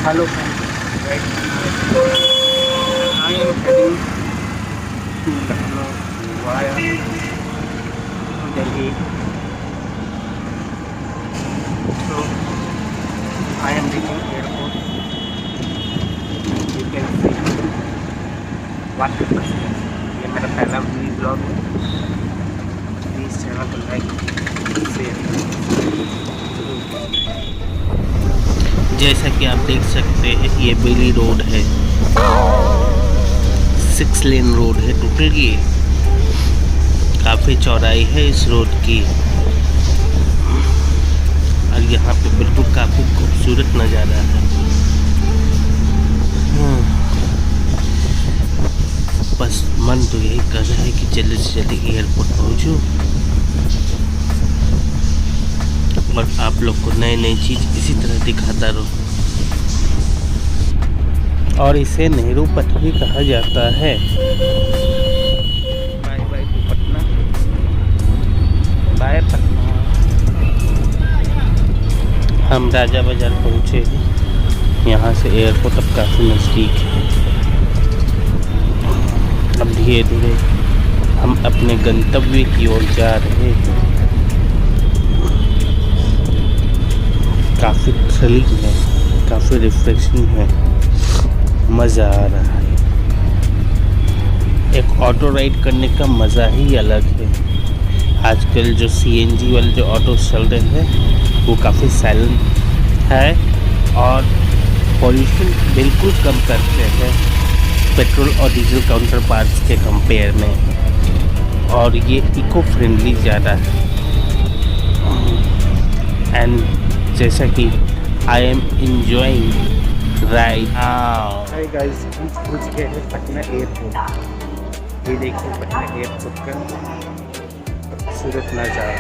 Hello friends, right now I am heading to Lucknow via Delhi. So I am reaching airport. You can see what happens. ये मेरा पहला vlog है. Please channel को like share. जैसा कि आप देख सकते हैं ये बेली रोड है, 6 लेन रोड है टोटल. ये काफ़ी चौड़ाई है इस रोड की और यहाँ पे बिल्कुल काफ़ी खूबसूरत नज़ारा है. बस मन तो यही कर रहा है कि जल्दी से जल्दी एयरपोर्ट पहुँचूँ और आप लोग को नई नई चीज़ इसी तरह दिखाता रहूँ. और इसे नेहरू पटरी कहा जाता है. Bye bye to Patna. Bye Patna. हम राजा बाज़ार पहुँचे हैं. यहाँ से एयरपोर्ट अब काफ़ी नज़दीक है. अब धीरे धीरे हम अपने गंतव्य की ओर जा रहे हैं. काफ़ी थ्रिलिंग है, काफ़ी रिफ्रेशिंग है, मज़ा आ रहा है. एक ऑटो राइड करने का मज़ा ही अलग है. आजकल जो सीएनजी वाले जो ऑटो चल रहे हैं वो काफ़ी साइलेंट है और पॉल्यूशन बिल्कुल कम करते हैं पेट्रोल और डीजल काउंटर पार्ट्स के कंपेयर में. और ये इको फ्रेंडली ज़्यादा है. एंड जैसा कि I am enjoying ride. Hi guys, पहुंच गए हैं पटना एयरपोर्ट. ये देखिए पटना एयरपोर्ट का खूबसूरत नज़ारा.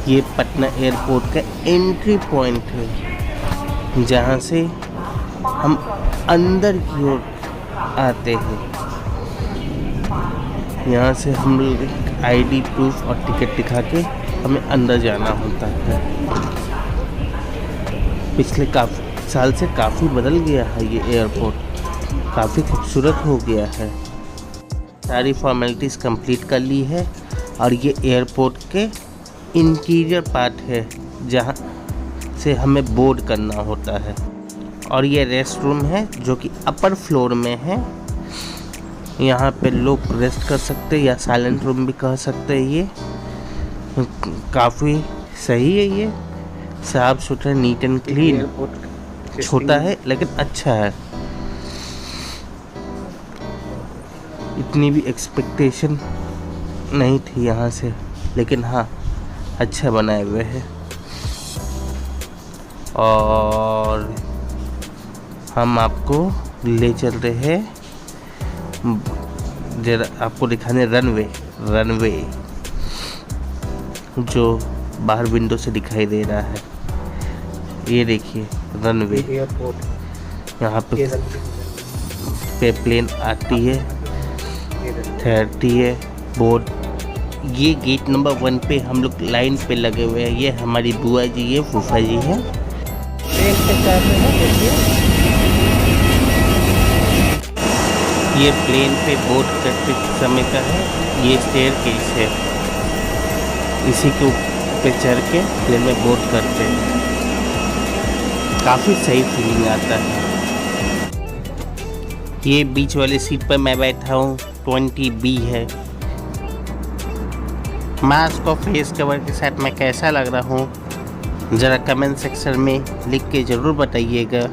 ये पटना एयरपोर्ट का एंट्री पॉइंट है जहाँ से हम अंदर की ओर आते हैं. यहाँ से हम लोग आईडी प्रूफ और टिकट दिखा के हमें अंदर जाना होता है. पिछले काफ़ी साल से काफ़ी बदल गया है ये एयरपोर्ट. काफ़ी खूबसूरत हो गया है. सारी फॉर्मेलिटीज़ कंप्लीट कर ली है और ये एयरपोर्ट के इंटीरियर पार्ट है जहाँ से हमें बोर्ड करना होता है. और ये रेस्ट रूम है जो कि अपर फ्लोर में है. यहाँ पे लोग रेस्ट कर सकते हैं या साइलेंट रूम भी कह सकते हैं. ये काफ़ी सही है. ये साफ सुथरा, नीट एंड क्लीन. छोटा है लेकिन अच्छा है. इतनी भी एक्सपेक्टेशन नहीं थी यहाँ से, लेकिन हाँ अच्छा बनाए हुए है. और हम आपको ले चल रहे हैं जरा आपको दिखाने रनवे जो बाहर विंडो से दिखाई दे रहा है. ये देखिए रनवे. एयरपोर्ट यहाँ पे प्लेन आती है, ठहरती है. बोर्ड ये गेट नंबर 1 पे हम लोग लाइन पे लगे हुए हैं. ये हमारी बुआ जी है, फूफा जी है. ट्रेन से चल रहे हैं. देखिए ये प्लेन पे बोर्ड करते समय का है. ये स्टेयरकेस है, इसी के ऊपर चढ़ के प्लेन में बोर्ड करते हैं. काफ़ी सही फीलिंग आता है. ये बीच वाले सीट पर मैं बैठा हूँ, 20B है. मास्क और फेस कवर के साथ मैं कैसा लग रहा हूँ ज़रा कमेंट सेक्शन में लिख के ज़रूर बताइएगा.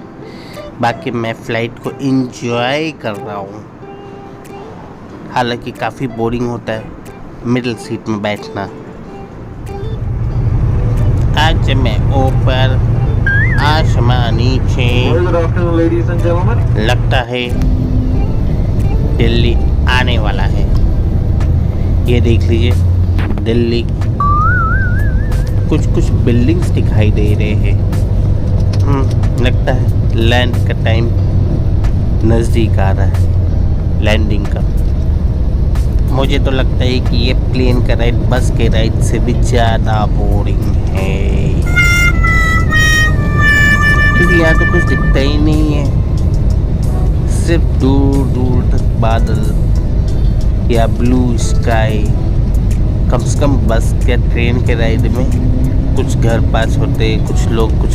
बाकी मैं फ़्लाइट को एंजॉय कर रहा हूँ. हालांकि काफ़ी बोरिंग होता है मिडिल सीट में बैठना. आज मैं ऊपर आसमान नीचे. लगता है दिल्ली आने वाला है. ये देख लीजिए दिल्ली. कुछ बिल्डिंग्स दिखाई दे रहे हैं. लगता है लैंड का टाइम नज़दीक आ रहा है, लैंडिंग का. मुझे तो लगता है कि ये प्लेन का राइड बस के राइड से भी ज़्यादा बोरिंग है। यहाँ तो कुछ दिखता ही नहीं है, सिर्फ दूर दूर तक बादल या ब्लू स्काई। कम से कम बस या ट्रेन के राइड में कुछ घर पास होते, कुछ लोग कुछ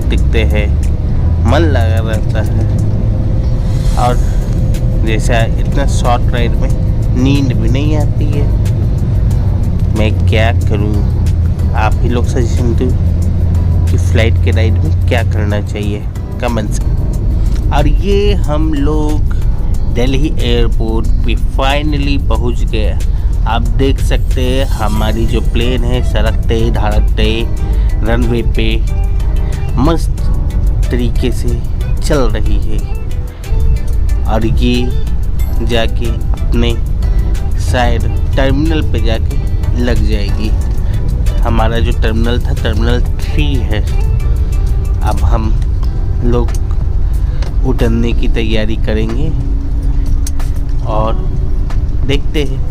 दिखते हैं, मन लगा रहता है। और जैसा इतना शॉर्ट राइड में नींद भी नहीं आती है। मैं क्या करूं, आप ही लोग सजेशन दो कि फ्लाइट के राइड में क्या करना चाहिए कमेंट्स। और ये हम लोग दिल्ली एयरपोर्ट पे फाइनली पहुंच गए। आप देख सकते हैं हमारी जो प्लेन है सरकते धड़कते रनवे पे मस्त तरीके से चल रही है। और ये जाके अपने शायद टर्मिनल पे जाके लग जाएगी। हमारा जो टर्मिनल था टर्मिनल 3 है। अब हम लोग उतरने की तैयारी करेंगे और देखते हैं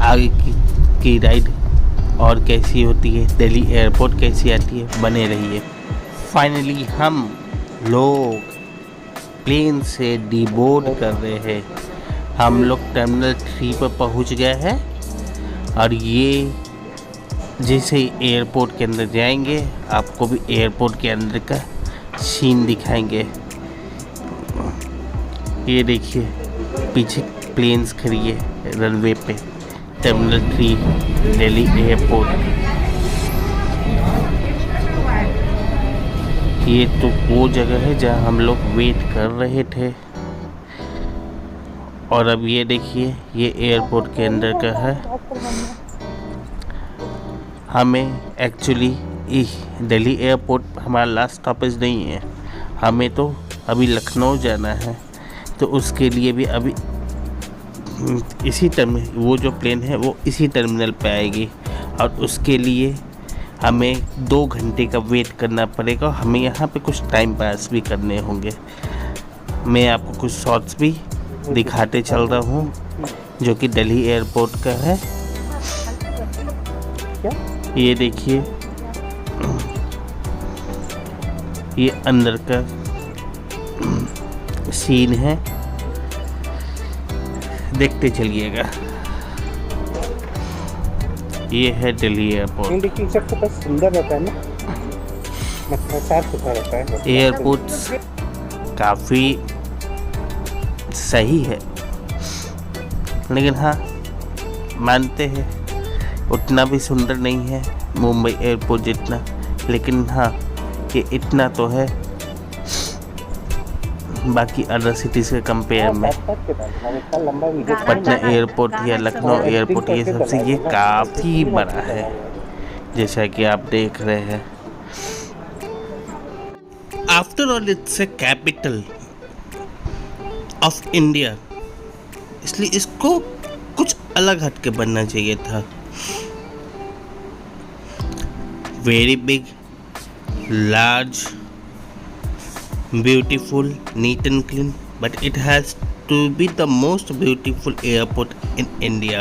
आगे की राइड और कैसी होती है, दिल्ली एयरपोर्ट कैसी आती है। बने रहिए। फाइनली हम लोग प्लेन से डिबोर्ड कर रहे हैं। हम लोग टर्मिनल 3 पर पहुंच गए हैं और ये जैसे ही एयरपोर्ट के अंदर जाएंगे आपको भी एयरपोर्ट के अंदर का सीन दिखाएंगे। ये देखिए पीछे प्लेन्स खड़ी है रनवे पे, टर्मिनल 3 दिल्ली एयरपोर्ट। ये तो वो जगह है जहाँ हम लोग वेट कर रहे थे। और अब ये देखिए ये एयरपोर्ट के अंदर का है। हमें एक्चुअली दिल्ली एयरपोर्ट हमारा लास्ट स्टॉपेज नहीं है, हमें तो अभी लखनऊ जाना है। तो उसके लिए भी अभी इसी टर्मिनल, वो जो प्लेन है वो इसी टर्मिनल पे आएगी और उसके लिए हमें 2 घंटे का वेट करना पड़ेगा। हमें यहाँ पे कुछ टाइम पास भी करने होंगे। मैं आपको कुछ शॉट्स भी दिखाते चल रहा हूँ जो कि दिल्ली एयरपोर्ट का है। ये देखिए ये अंदर का सीन है, देखते चलिएगा। ये है दिल्ली एयरपोर्ट। तो सुंदर रहता है ना, मतलब साफ सुथरा रहता है। एयरपोर्ट काफ़ी सही है, लेकिन हाँ मानते हैं उतना भी सुंदर नहीं है मुंबई एयरपोर्ट जितना, लेकिन हाँ ये इतना तो है बाकी अदर सिटीज़ के कंपेयर में। पटना एयरपोर्ट या लखनऊ एयरपोर्ट ये सबसे ये काफ़ी बड़ा है जैसा कि आप देख रहे हैं। After all it's a capital of India, इसलिए इसको कुछ अलग हट के बनना चाहिए था। Very big, large, beautiful, neat and clean, but it has to be the most beautiful airport in India.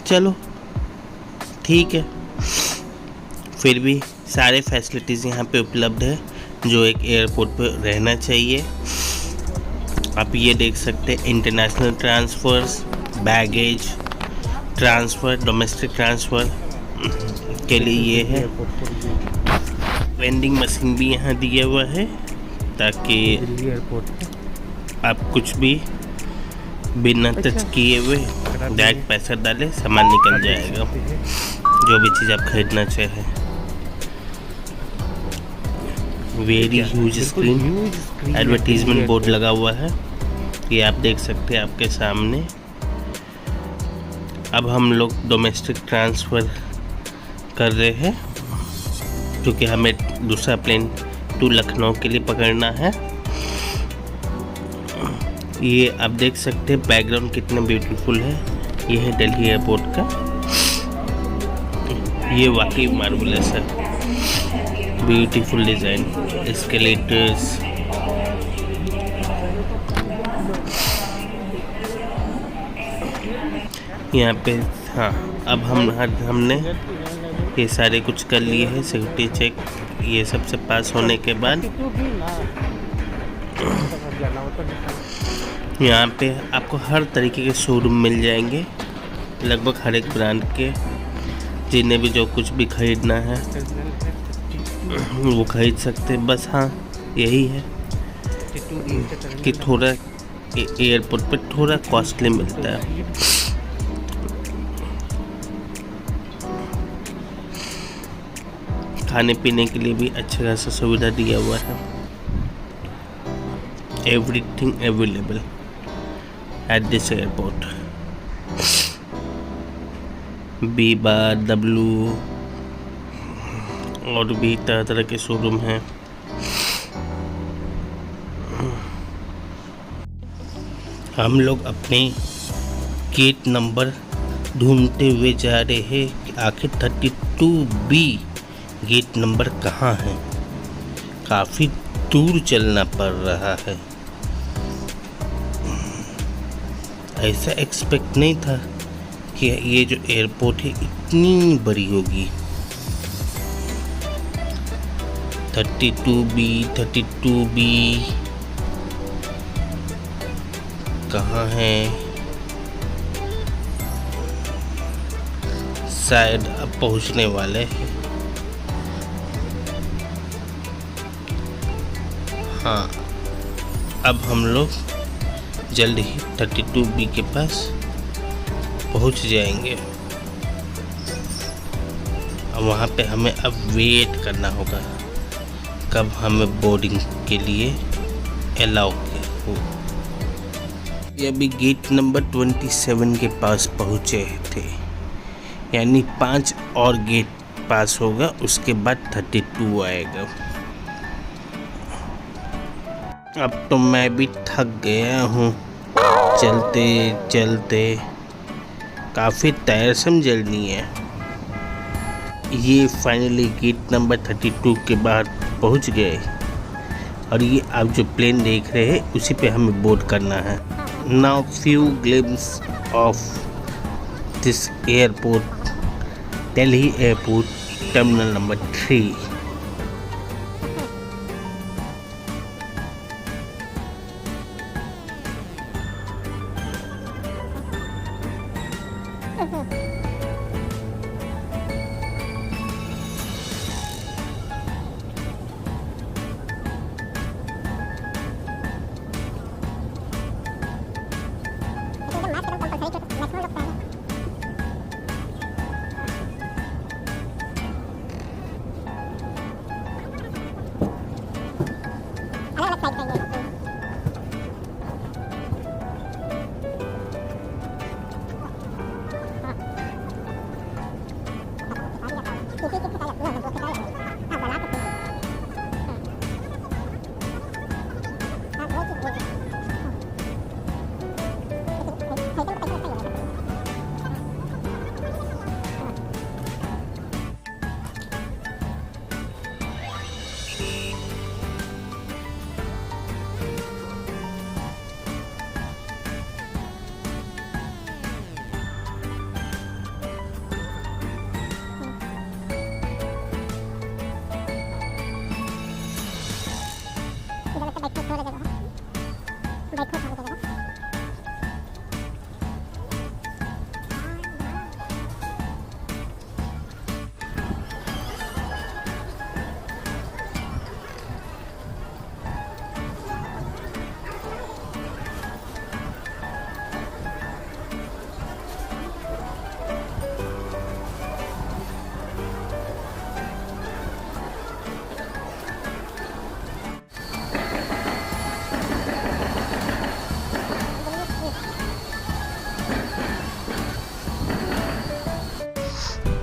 चलो ठीक है, फिर भी सारे फैसिलिटीज़ यहाँ पे उपलब्ध है जो एक एयरपोर्ट पे रहना चाहिए। आप ये देख सकते हैं international transfers, baggage transfer, domestic transfer के लिए ये है। वेंडिंग मशीन भी यहाँ दिया हुआ है ताकि आप कुछ भी बिना टच किए हुए डायरेक्ट पैसा डाले सामान निकल जाएगा, जो भी चीज़ आप खरीदना चाहें। Very huge screen, advertisement board लगा हुआ है, ये आप देख सकते हैं आपके सामने। अब हम लोग डोमेस्टिक ट्रांसफ़र कर रहे हैं क्योंकि हमें दूसरा प्लेन टू लखनऊ के लिए पकड़ना है। ये आप देख सकते हैं बैकग्राउंड कितना ब्यूटीफुल है। ये है दिल्ली एयरपोर्ट का, ये वाकई मार्वलस है, ब्यूटीफुल डिज़ाइन, एस्केलेटर्स, यहाँ पे। हाँ अब हमने ये सारे कुछ कर लिए हैं, सिक्योरिटी चेक ये सबसे पास होने के बाद यहाँ पे आपको हर तरीके के शोरूम मिल जाएंगे, लगभग हर एक ब्रांड के। जिन्हें भी जो कुछ भी खरीदना है वो खरीद सकते हैं। बस हाँ यही है कि थोड़ा एयरपोर्ट पे थोड़ा कॉस्टली मिलता है। खाने पीने के लिए भी अच्छा खासा सुविधा दिया हुआ है। Everything available at this airport. बी बार, डब्लू और भी तरह तरह के शोरूम हैं। हम लोग अपने गेट नंबर ढूंढते हुए जा रहे हैं कि आखिर 32B गेट नंबर कहाँ है। काफ़ी दूर चलना पड़ रहा है। ऐसा एक्सपेक्ट नहीं था कि ये जो एयरपोर्ट है इतनी बड़ी होगी। 32B कहाँ है? शायद अब पहुँचने वाले हैं। हाँ, अब हम लोग जल्द ही 32B के पास पहुँच जाएंगे। और वहाँ पे हमें अब वेट करना होगा कब हमें बोर्डिंग के लिए अलाउ हो। ये अभी गेट नंबर 27 के पास पहुँचे थे, यानी 5 और गेट पास होगा, उसके बाद 32 आएगा। अब तो मैं भी थक गया हूँ चलते चलते। काफ़ी टायरसम जर्नी है। ये फाइनली गेट नंबर 32 के बाहर पहुँच गए और ये आप जो प्लेन देख रहे हैं उसी पे हमें बोर्ड करना है। Now few glimpse of this airport, Delhi airport terminal number 3।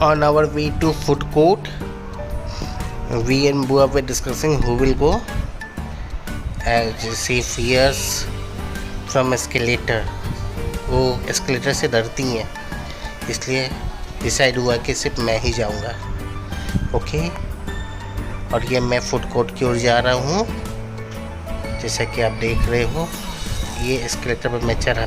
On our way to food court, we and Bua were discussing who will go as she fears from escalator. वो escalator से डरती हैं, इसलिए डिसाइड हुआ कि सिर्फ मैं ही जाऊंगा। ओके, और ये मैं फूड कोर्ट की ओर जा रहा हूँ। जैसा कि आप देख रहे हो, ये escalator पर मैं चढ़ा।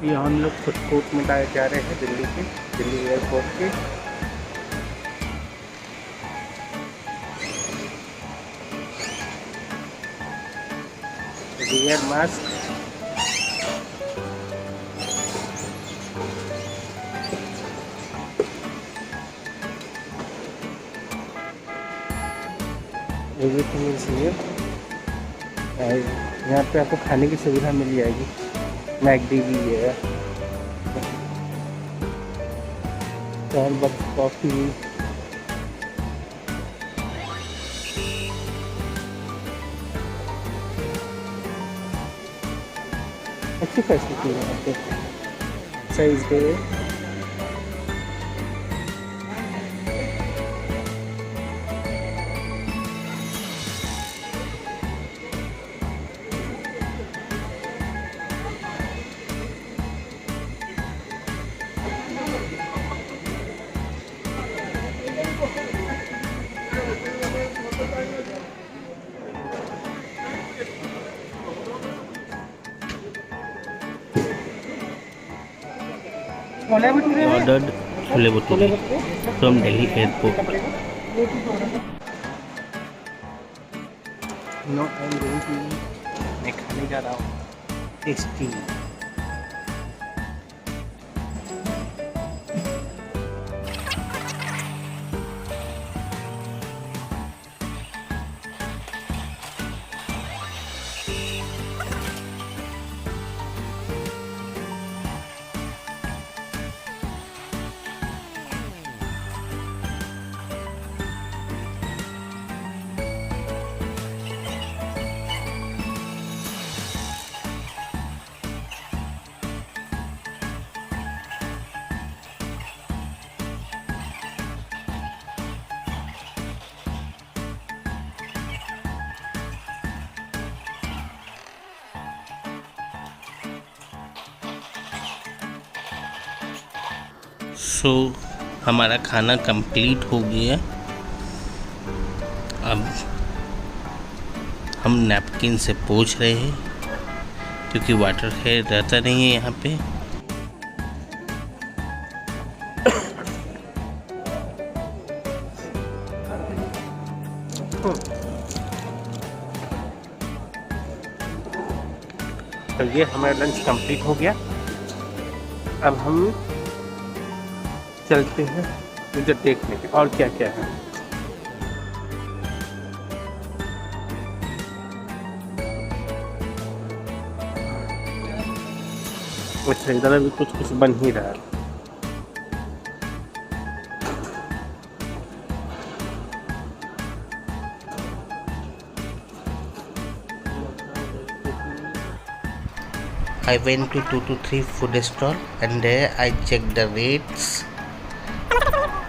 ये हम लोग फूड कोर्ट में जा रहे हैं दिल्ली एयरपोर्ट के। Wear mask. Everything is here. यहाँ पे आपको खाने की सुविधा मिल जाएगी। मैकडी भी है, स्टारबक्स कॉफ़ी। अच्छी फैसिलिटी है यहाँ पे। साइज पे ordered chole bhature from Delhi airport. No I am going to, मैं खाने जा रहा हूँ टेस्टी। सो हमारा खाना कंप्लीट हो गया। अब हम नैपकिन से पोंछ रहे हैं क्योंकि वाटर है रहता नहीं है यहाँ पे। तो ये हमारा लंच कंप्लीट हो गया। अब हम चलते हैं इधर देखने के और क्या क्या है। अच्छा, इधर अभी कुछ बन ही रहा है। I went to 2 to 3 food stall and there I checked the rates,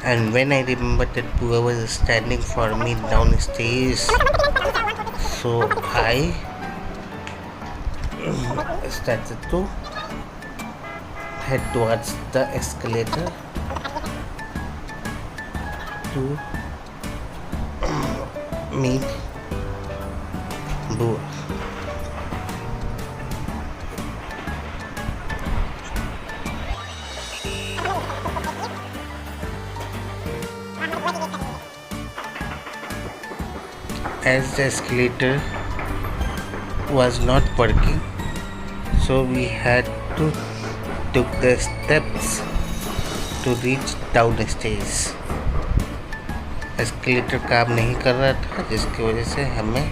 and when I remembered that whoever was standing for me downstairs, so I started to head towards the escalator to meet Bua. As the escalator was not working, so we had to took the steps to reach downstairs. Escalator काम नहीं कर रहा था जिसकी वजह से हमें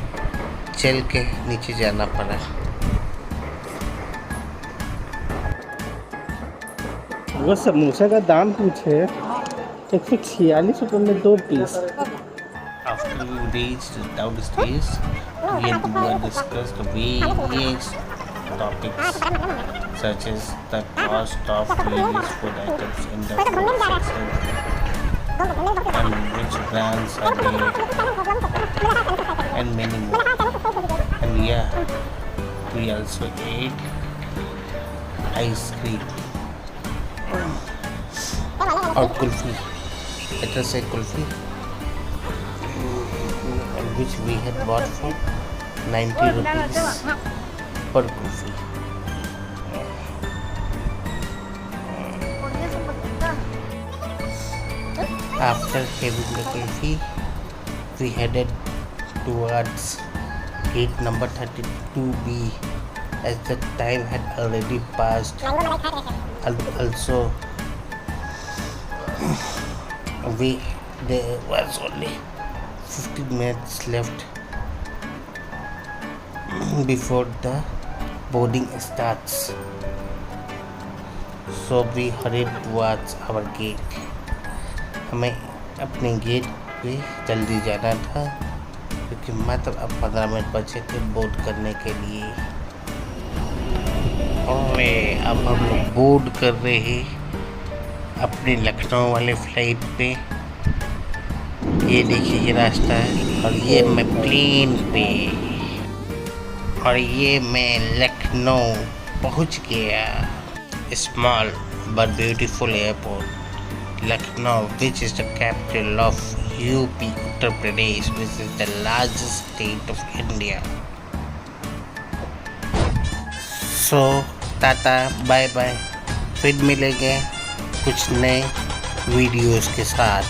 चल के नीचे जाना पड़ा। वो समोसा का दाम पूछे 146 रुपये में 2 piece. After we reached downstairs, we had discussed various topics such as the cost of various food items in the food section and which brands are there and many more. And yeah, we also ate ice cream or kulfi. Let us say kulfi, which we had bought for 90 rupees per kulfi. After having the coffee, we headed towards gate number 32B as the time had already passed. Also, there was only 15 minutes left before the boarding starts. So we hurried towards our gate. हमें अपने gate पे जल्दी जाना था क्योंकि मात्र अब 15 minute बचे थे बोर्ड करने के लिए। और अब हम लोग बोर्ड कर रहे हैं अपने लखनऊ वाले फ्लाइट पे। ये देखिए ये रास्ता है और ये मैं प्लेन पे और ये मैं लखनऊ पहुंच गया। Small but beautiful airport Lucknow, which is the capital of UP, Uttar Pradesh, which is the largest state of India. So, tata bye bye, फिर मिलेंगे कुछ नए वीडियोस के साथ।